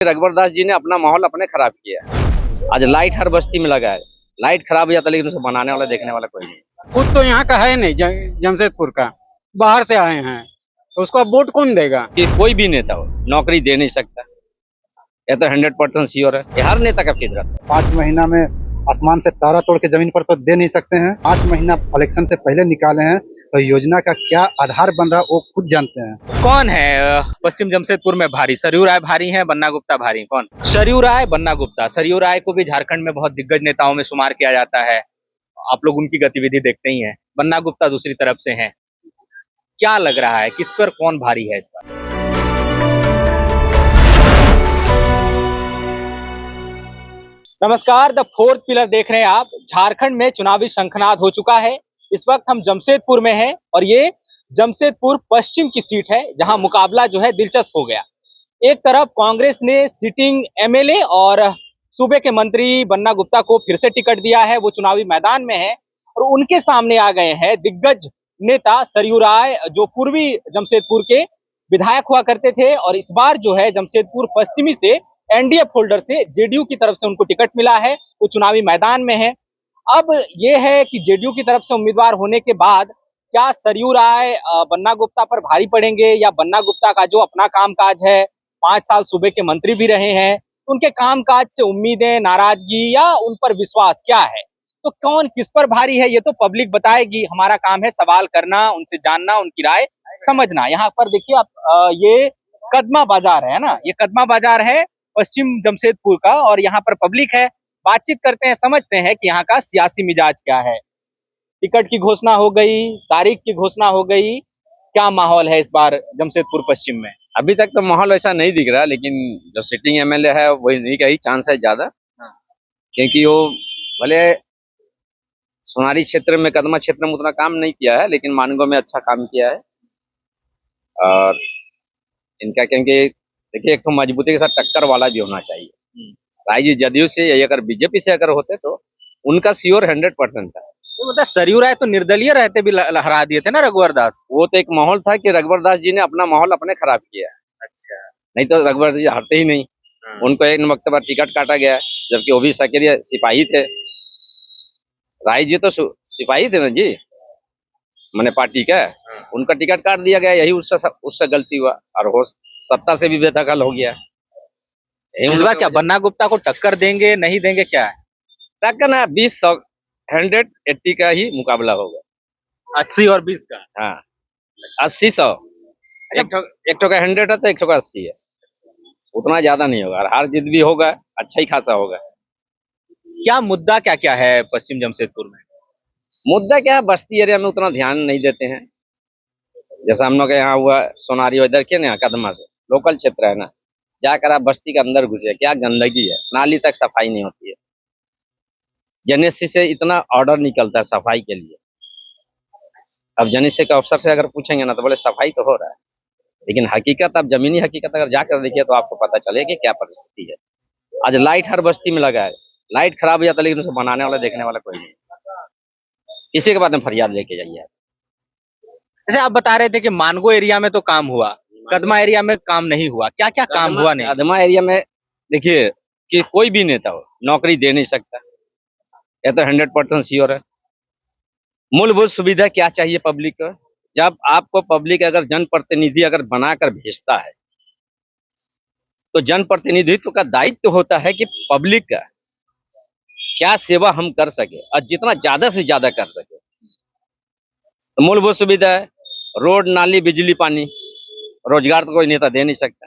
रघुवर दास जी ने अपना माहौल अपने खराब किया है। आज लाइट हर बस्ती में लगा है, लाइट खराब हो जाता है लेकिन उसे बनाने वाला देखने वाला कोई नहीं। खुद तो यहाँ का है नहीं, जमशेदपुर का, बाहर से आए हैं, तो उसको अब वोट कौन देगा? कि कोई भी नेता हो नौकरी दे नहीं सकता, यह तो 100% श्योर है। ये हर नेता का फितरत है। 5 महीना में आसमान से तारा तोड़ के जमीन पर तो दे नहीं सकते हैं। 5 महीना इलेक्शन से पहले निकाले हैं, तो योजना का क्या आधार बन रहा है वो खुद जानते हैं। कौन है पश्चिम जमशेदपुर में भारी? सरयू राय भारी है, बन्ना गुप्ता भारी? कौन? सरयू राय, बन्ना गुप्ता। सरयू राय को भी झारखंड में बहुत दिग्गज नेताओं में शुमार किया जाता है, आप लोग उनकी गतिविधि देखते ही हैं। बन्ना गुप्ता दूसरी तरफ से हैं। क्या लग रहा है, किस पर कौन भारी है इस बार? नमस्कार, द फोर्थ पिलर देख रहे हैं आप। झारखंड में चुनावी शंखनाद हो चुका है। इस वक्त हम जमशेदपुर में हैं और ये जमशेदपुर पश्चिम की सीट है जहां मुकाबला जो है दिलचस्प हो गया। एक तरफ कांग्रेस ने सिटिंग एमएलए और सूबे के मंत्री बन्ना गुप्ता को फिर से टिकट दिया है, वो चुनावी मैदान में है और उनके सामने आ गए हैं दिग्गज नेता सरयू राय, जो पूर्वी जमशेदपुर के विधायक हुआ करते थे और इस बार जो है जमशेदपुर पश्चिमी से एनडीए फोल्डर से जेडीयू की तरफ से उनको टिकट मिला है, वो चुनावी मैदान में है। अब ये है कि जेडीयू की तरफ से उम्मीदवार होने के बाद क्या सरयू राय बन्ना गुप्ता पर भारी पड़ेंगे, या बन्ना गुप्ता का जो अपना कामकाज है, 5 साल सूबे के मंत्री भी रहे हैं, उनके कामकाज से उम्मीदें, नाराजगी या उन पर विश्वास क्या है? तो कौन किस पर भारी है ये तो पब्लिक बताएगी। हमारा काम है सवाल करना, उनसे जानना, उनकी राय समझना। यहाँ पर देखिए आप, ये कदमा बाजार है ना, ये कदमा बाजार है पश्चिम जमशेदपुर का और यहाँ पर पब्लिक है। बातचीत करते हैं, समझते हैं कि यहाँ का सियासी मिजाज क्या है। टिकट की घोषणा हो गई, तारीख की घोषणा हो गई, क्या माहौल है इस बार जमशेदपुर पश्चिम में? अभी तक तो माहौल ऐसा नहीं दिख रहा, लेकिन जो सिटिंग एमएलए है वही का ही चांस है ज्यादा, क्योंकि वो भले सोनारी क्षेत्र में, कदमा क्षेत्र में उतना काम नहीं किया है, लेकिन मानगो में अच्छा काम किया है। और इनका क्योंकि देखिए, एक तो मजबूती के साथ टक्कर वाला भी होना चाहिए। राय जी जदयू से या अगर बीजेपी से अगर होते तो उनका श्योर 100% था। तो मतलब सरयू राय तो निर्दलीय रहते भी हरा दिए थे ना रघुवर दास। वो तो एक माहौल था कि रघुवर दास जी ने अपना माहौल अपने खराब किया है। अच्छा। नहीं तो रघुवर जी हारते ही नहीं। उनको एक मरतबा टिकट काटा गया, जबकि वो भी सक्रिय सिपाही थे। राय जी तो सिपाही थे ना जी, मैंने पार्टी का, उनका टिकट काट दिया गया, यही उससे गलती हुआ और हो सत्ता से भी बेदखल हो गया। इस बार क्या बन्ना गुप्ता को टक्कर देंगे, नहीं देंगे, क्या है? टक्कर ना 180 का ही मुकाबला होगा। 80 और 20 का? हाँ, 80-100। एक का 100 है तो 100 का 80 है, उतना ज्यादा नहीं होगा। हार जीत भी होगा, अच्छा ही खासा होगा। क्या मुद्दा क्या क्या है पश्चिम जमशेदपुर में? मुद्दा क्या है, बस्ती एरिया में उतना ध्यान नहीं देते हैं। जैसा हम लोग के यहाँ हुआ सोनारी, इधर के ना कदमा से लोकल क्षेत्र है ना, जाकर आप बस्ती के अंदर घुसे, क्या गंदगी है, नाली तक सफाई नहीं होती है। जेनेसी से इतना ऑर्डर निकलता है सफाई के लिए। अब जेनेसी के अफसर से अगर पूछेंगे ना तो बोले सफाई तो हो रहा है, लेकिन हकीकत, आप जमीनी हकीकत अगर जाकर देखिए तो आपको पता चलेगा कि क्या परिस्थिति है। आज लाइट हर बस्ती में लगा है, लाइट खराब हो जाता है लेकिन उसे बनाने वाला देखने वाला कोई नहीं। किसी के बाद में फरियाद लेके जाइए। जैसे आप बता रहे थे कि मानगो एरिया में तो काम हुआ, कदमा एरिया में काम नहीं हुआ, क्या क्या काम हुआ नहीं? कदमा एरिया में देखिए कि कोई भी नेता हो नौकरी दे नहीं सकता, यह तो 100% श्योर है। मूलभूत सुविधा क्या चाहिए पब्लिक को? जब आपको पब्लिक अगर जनप्रतिनिधि अगर बनाकर भेजता है तो जनप्रतिनिधित्व का दायित्व होता है कि पब्लिक का क्या सेवा हम कर सके और जितना ज्यादा से ज्यादा कर सके। तो मूलभूत सुविधा है, रोड, नाली, बिजली, पानी। रोजगार तो कोई नेता दे नहीं सकता।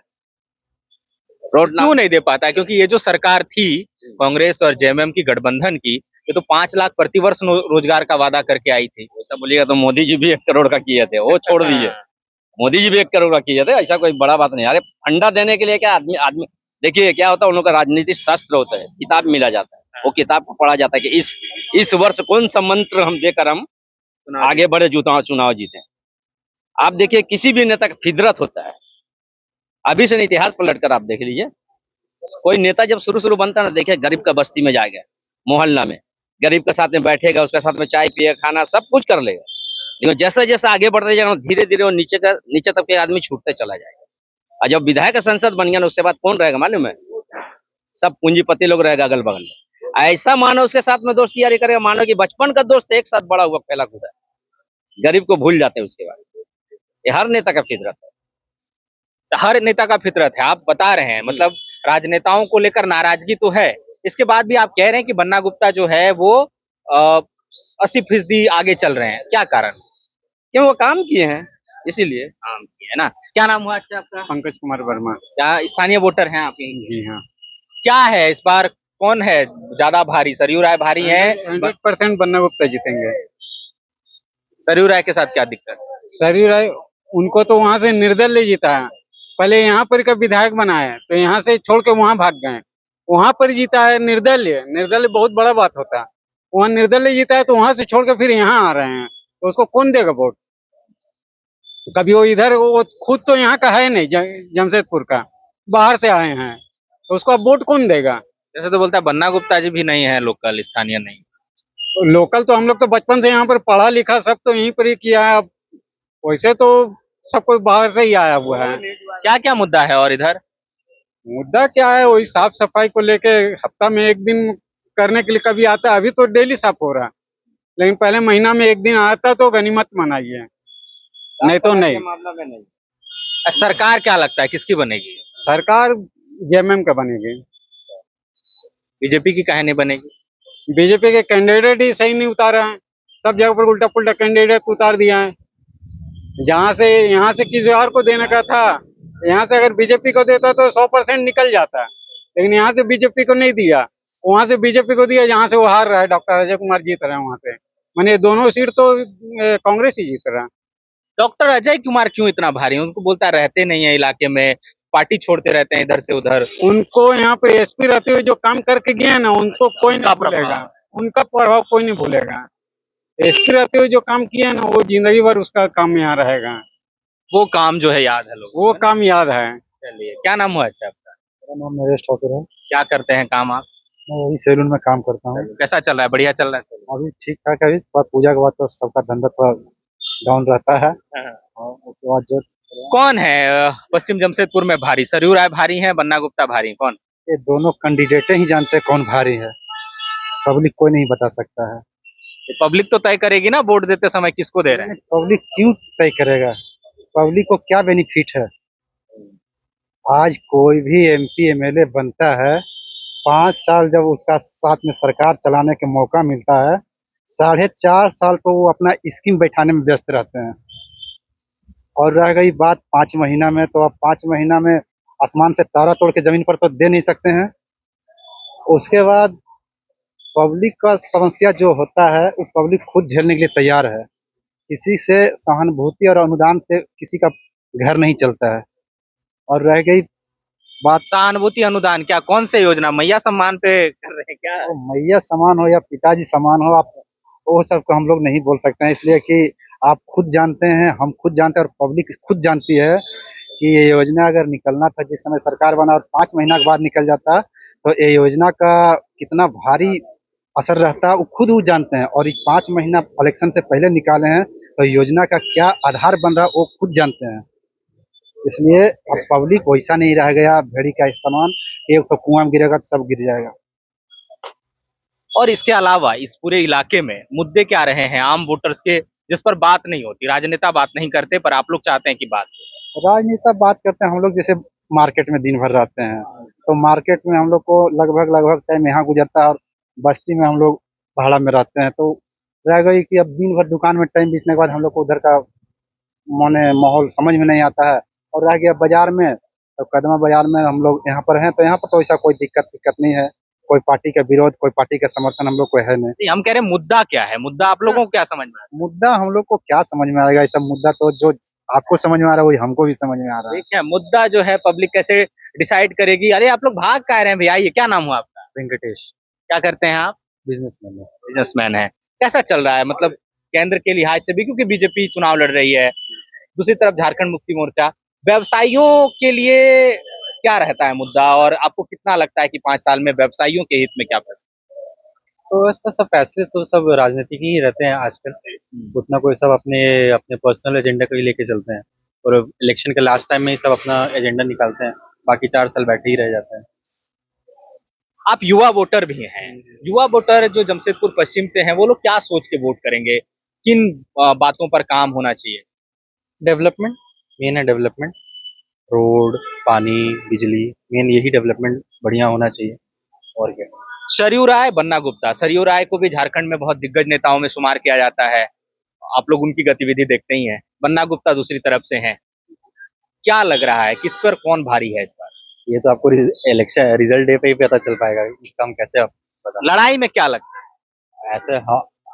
रोड क्यों नहीं दे पाता है? क्योंकि ये जो सरकार थी कांग्रेस और जेएमएम की गठबंधन की, ये तो 5 लाख प्रतिवर्ष रोजगार का वादा करके आई थी। ऐसा बोलिएगा तो मोदी जी भी 1 करोड़ का किए थे, वो छोड़ दिए। मोदी जी भी 1 करोड़ का किए थे, ऐसा कोई बड़ा बात नहीं। अरे अंडा देने के लिए क्या आदमी देखिए क्या होता है, उन लोग का राजनीतिक शास्त्र होता है, किताब मिला जाता है, वो किताब को पढ़ा जाता है कि इस वर्ष कौन सा मंत्र हम देकर हम आगे बढ़े, चुनाव जीते। आप देखिए किसी भी नेता का फितरत होता है, अभी से नहीं इतिहास पलट कर आप देख लीजिए। कोई नेता जब शुरू बनता है ना, देखिए गरीब का बस्ती में जाएगा, मोहल्ला में गरीब के साथ में बैठेगा, उसके साथ में चाय पिए, खाना सब कुछ कर लेगा, लेकिन जैसा जैसा आगे बढ़ते जाएगा धीरे धीरे वो नीचे तक के आदमी छूटते चला जाएगा। और जब विधायक संसद बन गया ना उसके बाद कौन रहेगा मालूम है? सब पूंजीपति लोग रहेगा अगल बगल में। ऐसा मानो उसके साथ में दोस्ती यारी करेगा, मानो कि बचपन का दोस्त एक साथ बड़ा हुआ फैला कूदा है। गरीब को भूल जाते हैं उसके बाद। ये हर नेता का फितरत है। हर नेता का फितरत है, आप बता रहे हैं। मतलब राजनेताओं को लेकर नाराजगी तो है, इसके बाद भी आप कह रहे हैं कि बन्ना गुप्ता जो है वो 80% आगे चल रहे हैं, क्या कारण? क्यों वो काम किए हैं इसीलिए। काम किए है ना। क्या नाम हुआ अच्छा आपका? पंकज कुमार वर्मा। क्या स्थानीय वोटर हैं आप यहीं? जी हाँ, क्या है इस बार, कौन है ज्यादा भारी? सरयू राय भारी है? 100% बन्ना गुप्ता जीतेंगे। सरयू राय के साथ क्या दिक्कत? सरयू राय उनको तो वहां से निर्दलीय जीता है, पहले यहाँ पर का विधायक बना है तो यहाँ से छोड़ के वहां भाग गए, वहां पर जीता है निर्दलीय। निर्दलीय बहुत बड़ा बात होता है, वहां निर्दलीय जीता है तो वहां से छोड़ के फिर यहाँ आ रहे हैं, तो उसको कौन देगा वोट? कभी वो इधर, वो खुद तो यहाँ का है नहीं, जमशेदपुर का, बाहर से आए हैं, तो उसको अब वोट कौन देगा? जैसे तो बोलता है बन्ना गुप्ता जी भी नहीं है लोकल, स्थानीय नहीं। तो लोकल तो हम लोग तो बचपन से यहाँ पर पढ़ा लिखा सब तो यहीं पर ही किया है, अब वैसे तो सब कोई बाहर से ही आया हुआ है। क्या क्या मुद्दा है और इधर? मुद्दा क्या है, वही साफ सफाई को लेके हफ्ता में एक दिन करने के लिए कभी आता है, अभी तो डेली साफ हो रहा है, लेकिन पहले महीना में एक दिन आता तो गनीमत मनाइए, नहीं तो नहीं। मामला में नहीं। सरकार क्या लगता है किसकी बनेगी? सरकार जेएमएम का बनेगी। बीजेपी की काहे नहीं बनेगी? बीजेपी के कैंडिडेट ही सही नहीं उतारे हैं, सब जगह पर उल्टा पुल्टा कैंडिडेट उतार दिया है। यहाँ से किसी और को देने का था, यहाँ से अगर बीजेपी को देता तो 100% निकल जाता, लेकिन यहाँ से बीजेपी को नहीं दिया, वहां से बीजेपी को दिया जहाँ से वो हार रहा है, डॉक्टर अजय कुमार जीत रहे हैं वहां से, माने दोनों सीट तो कांग्रेस ही जीत रहा है। डॉक्टर अजय कुमार क्यों इतना भारी? उनको बोलता रहते नहीं है इलाके में, पार्टी छोड़ते रहते हैं इधर से उधर। उनको यहाँ पे एसपी रहते हुए जो काम करके गए हैं ना, उनको कोई नहीं भूलेगा, उनका प्रभाव कोई नहीं भूलेगा। एसपी रहते हुए जो काम किया है ना, वो जिंदगी भर उसका काम यहाँ रहेगा, वो काम जो है याद है लोगों वो को। काम याद है। चलिए, क्या नाम हुआ अच्छा आपका? मेरा नाम नरेश ठाकुर है। क्या करते हैं काम आप? मैं वही सैलून में काम करता हूँ। कैसा चल रहा है? बढ़िया चल रहा है? अभी ठीक ठाक है, अभी बाद पूजा के बाद तो सबका धंधा थोड़ा डाउन रहता है, और उसके बाद जो कौन है पश्चिम जमशेदपुर में भारी? सरयू राय भारी है, बन्ना गुप्ता भारी है? कौन? ये दोनों कैंडिडेट ही जानते हैं कौन भारी है, पब्लिक कोई नहीं बता सकता है। पब्लिक तो तय करेगी ना वोट देते समय किसको दे रहे हैं। पब्लिक क्यों तय करेगा? पब्लिक को क्या बेनिफिट है? आज कोई भी एमपी एमएलए बनता है, 5 साल जब उसका साथ में सरकार चलाने का मौका मिलता है, 4.5 साल तो वो अपना स्कीम बैठाने में व्यस्त रहते हैं। और रह गई बात 5 महीना में, तो अब 5 महीना में आसमान से तारा तोड़ के जमीन पर तो दे नहीं सकते हैं। उसके बाद पब्लिक का समस्या जो होता है वो पब्लिक खुद झेलने के लिए तैयार है, किसी से सहानुभूति और अनुदान से किसी का घर नहीं चलता है। और रह गई बात, सहानुभूति अनुदान क्या, कौन से योजना? मैया सम्मान पे कर रहे हैं क्या? वो मैया समान हो या पिताजी समान हो, आप वो सब को हम लोग नहीं बोल सकते हैं, इसलिए कि आप खुद जानते हैं, हम खुद जानते हैं, और पब्लिक खुद जानती है कि ये योजना अगर निकलना था जिस समय सरकार बना और 5 महीना के बाद निकल जाता, तो ये योजना का कितना भारी असर रहता है वो खुद वो जानते हैं। और ये 5 महीना इलेक्शन से पहले निकाले हैं, तो योजना का क्या आधार बन रहा है वो खुद जानते हैं। इसलिए अब पब्लिक वैसा नहीं रह गया भेड़ी का इस्तेमाल, एक तो कुआं में गिरेगा तो सब गिर जाएगा। और इसके अलावा इस पूरे इलाके में मुद्दे क्या रहे हैं आम वोटर्स के, जिस पर बात नहीं होती? राजनेता बात नहीं करते पर आप लोग चाहते हैं कि बात हो। राजनेता बात करते हैं, हम लोग जैसे मार्केट में दिन भर रहते हैं, तो मार्केट में हम लोग को लगभग टाइम यहाँ गुजरता है, और बस्ती में हम लोग भाड़ा में रहते हैं, तो रह गई कि अब दिन भर दुकान में टाइम बीतने के बाद हम लोग को उधर का माने माहौल समझ में नहीं आता है। और रह गया बाजार में, तो कदमा बाजार में हम लोग यहाँ पर हैं, तो यहाँ पर तो ऐसा कोई दिक्कत नहीं है, कोई पार्टी का विरोध, कोई पार्टी का समर्थन हम लोग को है नहीं। हम कह रहे हैं मुद्दा क्या है, मुद्दा आप लोगों को क्या समझ में आता मुद्दा हम लोग को क्या समझ में आएगा, ऐसा मुद्दा तो जो आपको समझ में आ रहा है वही हमको भी समझ में आ रहा है? है। ठीक है, मुद्दा जो है पब्लिक कैसे डिसाइड करेगी? अरे आप लोग भाग कह रहे हैं भैया, ये क्या नाम हुआ आपका? वेंकटेश, क्या करते हैं आप? बिजनेसमैन है। बिजनेसमैन है। कैसा चल रहा है, मतलब केंद्र के लिहाज से भी, क्योंकि बीजेपी चुनाव लड़ रही है, दूसरी तरफ झारखंड मुक्ति मोर्चा, व्यवसायियों के लिए क्या रहता है मुद्दा, और आपको कितना लगता है कि 5 साल में व्यवसायियों के हित में क्या फैसला? तो इसका सब फैसले तो सब राजनीतिक ही रहते हैं आजकल, उतना कोई सब अपने अपने पर्सनल एजेंडा को ही लेके चलते हैं। और इलेक्शन के लास्ट टाइम में ही सब अपना एजेंडा निकालते हैं, बाकी 4 साल बैठे ही रह जाते हैं। आप युवा वोटर भी हैं। युवा वोटर जो जमशेदपुर पश्चिम से हैं वो लोग क्या सोच के वोट करेंगे? किन बातों पर काम होना चाहिए? डेवलपमेंट, मेन है डेवलपमेंट, रोड, पानी, बिजली, मेन यही डेवलपमेंट बढ़िया होना चाहिए और क्या। सरयू राय, बन्ना गुप्ता। सरयू राय को भी झारखंड में बहुत दिग्गज नेताओं में शुमार किया जाता है। आप लोग उनकी गतिविधि देखते ही हैं। बन्ना गुप्ता दूसरी तरफ से हैं। क्या लग रहा है, किस पर कौन भारी है इस बार? ये तो आपको इलेक्शन रिजल्ट डे पे ही पता चल पाएगा, इसका हम कैसे आप बता। लड़ाई में क्या लगता है? ऐसे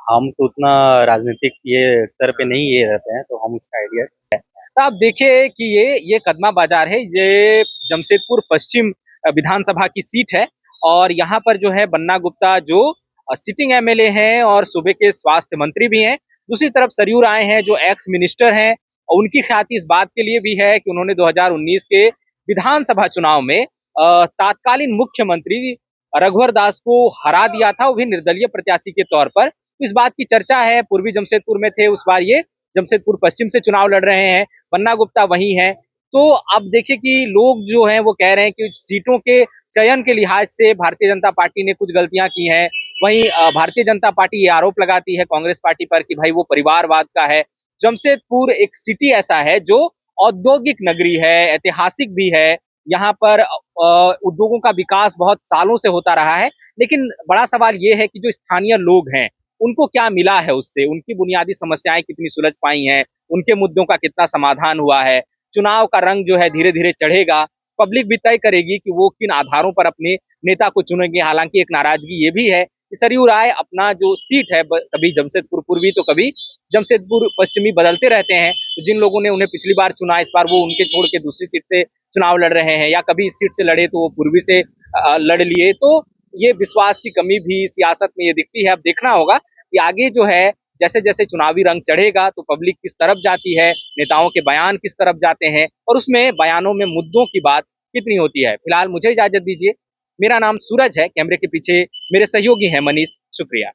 हम तो उतना राजनीतिक ये स्तर पे नहीं ये रहते हैं, तो हम इसका आइडिया। तो आप देखिए कि ये कदमा बाजार है, ये जमशेदपुर पश्चिम विधानसभा की सीट है और यहाँ पर जो है बन्ना गुप्ता जो सिटिंग एमएलए हैं और सूबे के स्वास्थ्य मंत्री भी हैं। दूसरी तरफ सरयू राय हैं जो एक्स मिनिस्टर हैं और उनकी ख्याति इस बात के लिए भी है कि उन्होंने 2019 के विधानसभा चुनाव में तात्कालीन मुख्यमंत्री रघुवर दास को हरा दिया था, वो भी निर्दलीय प्रत्याशी के तौर पर। इस बात की चर्चा है, पूर्वी जमशेदपुर में थे, उस बार ये जमशेदपुर पश्चिम से चुनाव लड़ रहे हैं, बन्ना गुप्ता वही हैं। तो अब देखिए कि लोग जो हैं वो कह रहे हैं कि सीटों के चयन के लिहाज से भारतीय जनता पार्टी ने कुछ गलतियां की हैं। वहीं भारतीय जनता पार्टी ये आरोप लगाती है कांग्रेस पार्टी पर कि भाई वो परिवारवाद का है। जमशेदपुर एक सिटी ऐसा है जो औद्योगिक नगरी है, ऐतिहासिक भी है। यहाँ पर उद्योगों का विकास बहुत सालों से होता रहा है, लेकिन बड़ा सवाल ये है कि जो स्थानीय लोग हैं उनको क्या मिला है उससे, उनकी बुनियादी समस्याएं कितनी सुलझ पाई हैं, उनके मुद्दों का कितना समाधान हुआ है। चुनाव का रंग जो है धीरे धीरे चढ़ेगा, पब्लिक भी तय करेगी कि वो किन आधारों पर अपने नेता को चुनेंगे। हालांकि एक नाराजगी ये भी है कि सरयू राय अपना जो सीट है कभी जमशेदपुर पूर्वी तो कभी जमशेदपुर पश्चिमी बदलते रहते हैं। तो जिन लोगों ने उन्हें पिछली बार चुना, इस बार वो उनके छोड़ के दूसरी सीट से चुनाव लड़ रहे हैं, या कभी इस सीट से लड़े तो वो पूर्वी से लड़ लिए। तो ये विश्वास की कमी भी सियासत में ये दिखती है। अब देखना होगा कि आगे जो है जैसे जैसे चुनावी रंग चढ़ेगा तो पब्लिक किस तरफ जाती है, नेताओं के बयान किस तरफ जाते हैं और उसमें बयानों में मुद्दों की बात कितनी होती है। फिलहाल मुझे इजाजत दीजिए। मेरा नाम सूरज है, कैमरे के पीछे मेरे सहयोगी हैं मनीष। शुक्रिया।